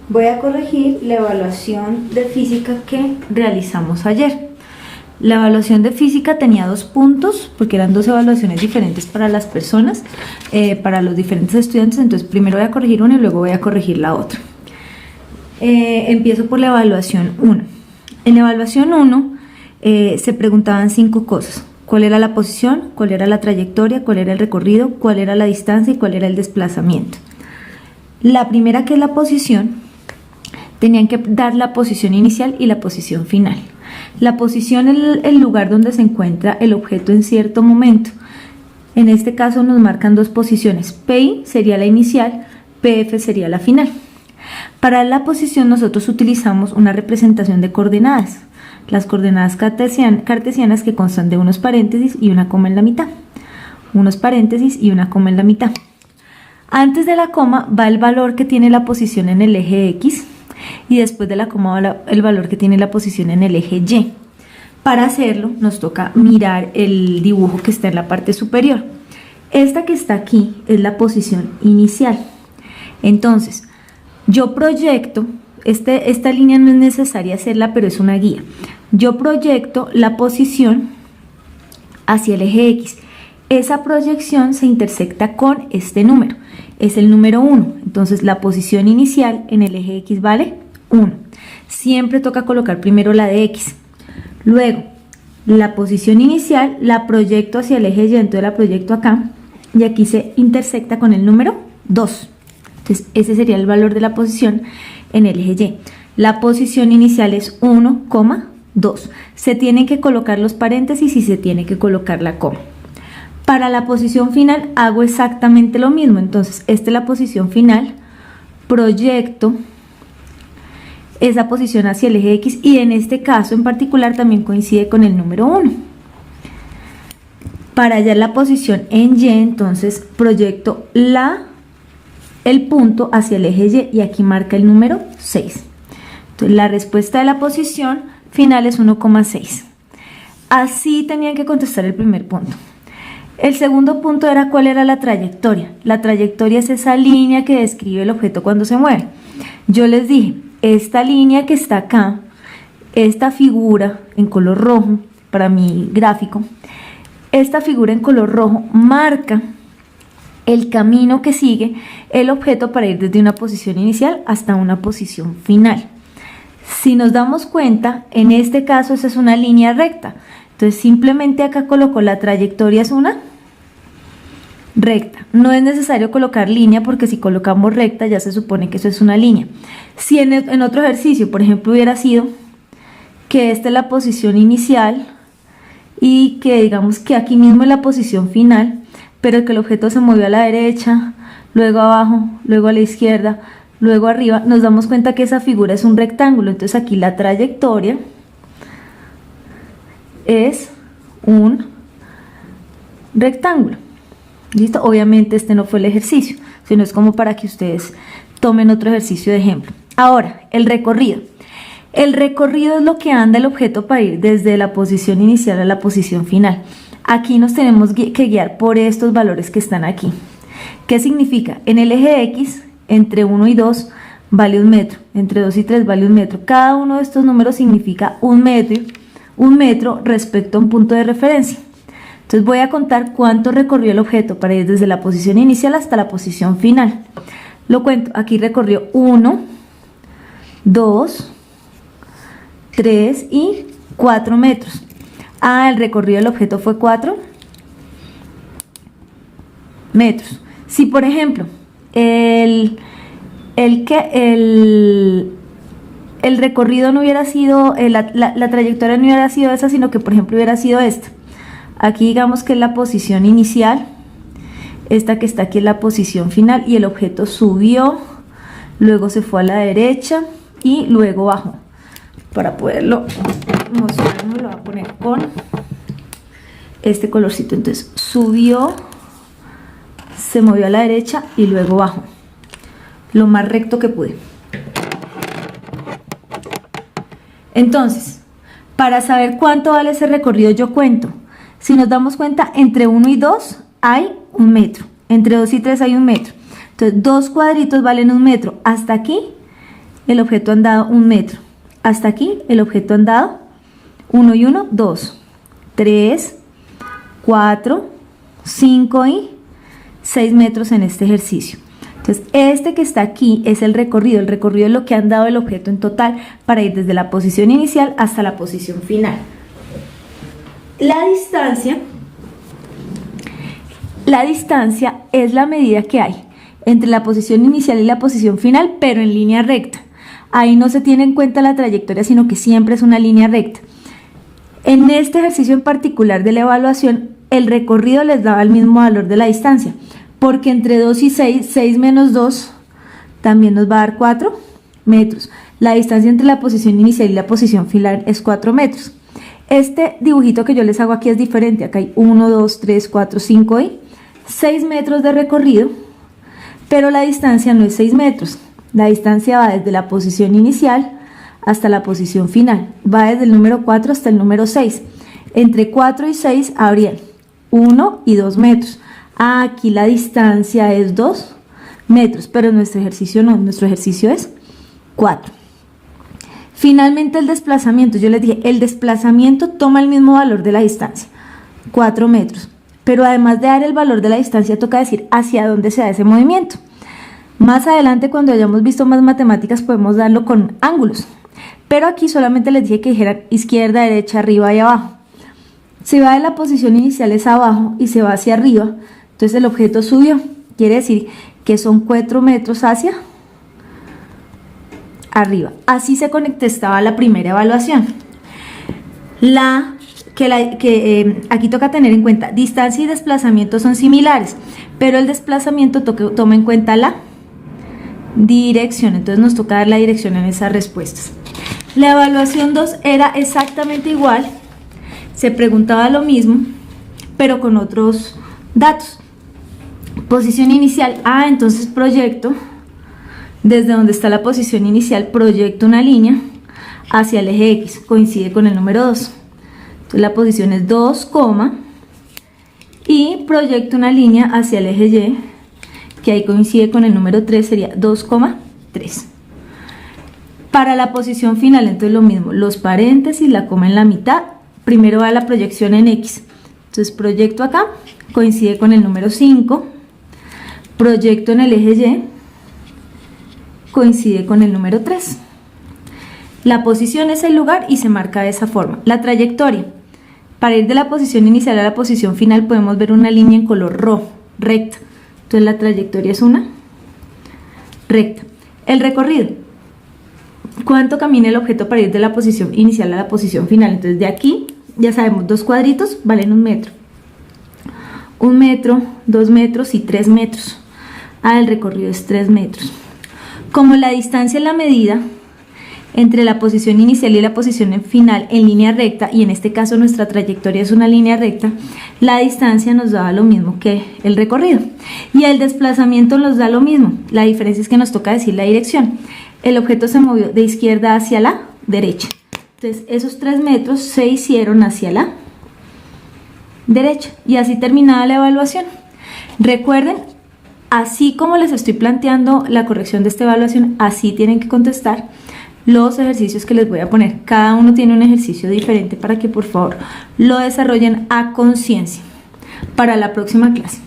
Voy a corregir la evaluación de física que realizamos ayer. La evaluación de física tenía 2 puntos, porque eran 2 evaluaciones diferentes para las personas, para los diferentes estudiantes. Entonces primero voy a corregir una y luego voy a corregir la otra. Empiezo por la evaluación 1. En la evaluación 1 se preguntaban 5 cosas. ¿Cuál era la posición? ¿Cuál era la trayectoria? ¿Cuál era el recorrido? ¿Cuál era la distancia? ¿Y cuál era el desplazamiento? La primera, que es la posición, tenían que dar la posición inicial y la posición final. La posición es el lugar donde se encuentra el objeto en cierto momento. En este caso nos marcan 2 posiciones. PI sería la inicial, PF sería la final. Para la posición nosotros utilizamos una representación de coordenadas. Las coordenadas cartesianas, que constan de unos paréntesis y una coma en la mitad. Unos paréntesis y una coma en la mitad. Antes de la coma va el valor que tiene la posición en el eje X, y después de la coma va el valor que tiene la posición en el eje Y. Para hacerlo nos toca mirar el dibujo que está en la parte superior. Esta que está aquí es la posición inicial. Entonces yo proyecto, esta línea no es necesaria hacerla, pero es una guía. Yo proyecto la posición hacia el eje X. Esa proyección se intersecta con este número, es el número 1. Entonces la posición inicial en el eje X vale 1. Siempre toca colocar primero la de X. Luego la posición inicial la proyecto hacia el eje Y, entonces la proyecto acá, y aquí se intersecta con el número 2. Entonces ese sería el valor de la posición en el eje Y. La posición inicial es 1,2. Se tienen que colocar los paréntesis y se tiene que colocar la coma. Para la posición final hago exactamente lo mismo. Entonces esta es la posición final, proyecto esa posición hacia el eje X, y en este caso en particular también coincide con el número 1. Para hallar la posición en Y, entonces proyecto el punto hacia el eje Y, y aquí marca el número 6. Entonces la respuesta de la posición final es 1,6. Así tenían que contestar el primer punto. El segundo punto era cuál era la trayectoria. La trayectoria es esa línea que describe el objeto cuando se mueve. Yo les dije, esta línea que está acá, esta figura en color rojo, para mi gráfico, esta figura en color rojo marca el camino que sigue el objeto para ir desde una posición inicial hasta una posición final. Si nos damos cuenta, en este caso esa es una línea recta. Entonces simplemente acá coloco la trayectoria, es una recta. No es necesario colocar línea, porque si colocamos recta ya se supone que eso es una línea. Si en otro ejercicio, por ejemplo, hubiera sido que esta es la posición inicial y que digamos que aquí mismo es la posición final, pero que el objeto se movió a la derecha, luego abajo, luego a la izquierda, luego arriba, nos damos cuenta que esa figura es un rectángulo. Entonces aquí la trayectoria es un rectángulo. ¿Listo? Obviamente este no fue el ejercicio, sino es como para que ustedes tomen otro ejercicio de ejemplo. Ahora, el recorrido. El recorrido es lo que anda el objeto para ir desde la posición inicial a la posición final. Aquí nos tenemos que guiar por estos valores que están aquí. ¿Qué significa? En el eje X, entre 1 y 2 vale 1 metro, entre 2 y 3 vale 1 metro. Cada uno de estos números significa 1 metro respecto a un punto de referencia. Entonces voy a contar cuánto recorrió el objeto para ir desde la posición inicial hasta la posición final. Lo cuento, aquí recorrió 1, 2, 3 y 4 metros. El recorrido del objeto fue 4 metros. Si por ejemplo el recorrido no hubiera sido, la trayectoria no hubiera sido esa, sino que por ejemplo hubiera sido esta. Aquí digamos que es la posición inicial, esta que está aquí es la posición final, y el objeto subió, luego se fue a la derecha y luego bajó. Para poderlo mostrar, me lo voy a poner con este colorcito. Entonces subió, se movió a la derecha y luego bajó, lo más recto que pude. Entonces, para saber cuánto vale ese recorrido, yo cuento. Si nos damos cuenta, entre 1 y 2 hay 1 metro, entre 2 y 3 hay 1 metro. Entonces 2 cuadritos valen 1 metro. Hasta aquí el objeto ha andado 1 metro. Hasta aquí el objeto ha andado 1 y 1, 2, 3, 4, 5 y 6 metros en este ejercicio. Entonces, este que está aquí es el recorrido es lo que ha andado el objeto en total para ir desde la posición inicial hasta la posición final. La distancia es la medida que hay entre la posición inicial y la posición final, pero en línea recta. Ahí no se tiene en cuenta la trayectoria, sino que siempre es una línea recta. En este ejercicio en particular de la evaluación, el recorrido les daba el mismo valor de la distancia, porque entre 2 y 6, 6 menos 2 también nos va a dar 4 metros. La distancia entre la posición inicial y la posición final es 4 metros. Este dibujito que yo les hago aquí es diferente. Acá hay 1, 2, 3, 4, 5 y 6 metros de recorrido, pero la distancia no es 6 metros. La distancia va desde la posición inicial hasta la posición final. Va desde el número 4 hasta el número 6. Entre 4 y 6 habrían 1 y 2 metros. Aquí la distancia es 2 metros, pero nuestro ejercicio no, nuestro ejercicio es 4. Finalmente el desplazamiento, yo les dije, el desplazamiento toma el mismo valor de la distancia, 4 metros. Pero además de dar el valor de la distancia, toca decir hacia dónde se da ese movimiento. Más adelante, cuando hayamos visto más matemáticas, podemos darlo con ángulos. Pero aquí solamente les dije que dijeran izquierda, derecha, arriba y abajo. Si va de la posición inicial es abajo y se va hacia arriba, entonces el objeto subió. Quiere decir que son 4 metros hacia arriba. Así se contestaba la primera evaluación. Aquí toca tener en cuenta, distancia y desplazamiento son similares, pero el desplazamiento toma en cuenta la dirección, entonces nos toca dar la dirección en esas respuestas. La evaluación 2 era exactamente igual, se preguntaba lo mismo, pero con otros datos. Posición inicial, entonces proyecto, desde donde está la posición inicial, proyecto una línea hacia el eje X, coincide con el número 2. Entonces la posición es 2, y proyecto una línea hacia el eje Y, que ahí coincide con el número 3, sería 2,3. Para la posición final, entonces lo mismo, los paréntesis, la coma en la mitad, primero va la proyección en X. Entonces proyecto acá, coincide con el número 5, proyecto en el eje Y, coincide con el número 3. La posición es el lugar y se marca de esa forma. La trayectoria, para ir de la posición inicial a la posición final podemos ver una línea en color rojo, recta. Entonces la trayectoria es una recta. El recorrido, ¿cuánto camina el objeto para ir de la posición inicial a la posición final? Entonces de aquí, ya sabemos, 2 cuadritos valen 1 metro. 1 metro, 2 metros y 3 metros. El recorrido es 3 metros. Como la distancia es la medida entre la posición inicial y la posición final en línea recta, y en este caso nuestra trayectoria es una línea recta, la distancia nos da lo mismo que el recorrido. Y el desplazamiento nos da lo mismo, la diferencia es que nos toca decir la dirección. El objeto se movió de izquierda hacia la derecha. Entonces esos 3 metros se hicieron hacia la derecha, y así terminaba la evaluación. Recuerden, así como les estoy planteando la corrección de esta evaluación, así tienen que contestar los ejercicios que les voy a poner. Cada uno tiene un ejercicio diferente para que por favor lo desarrollen a conciencia para la próxima clase.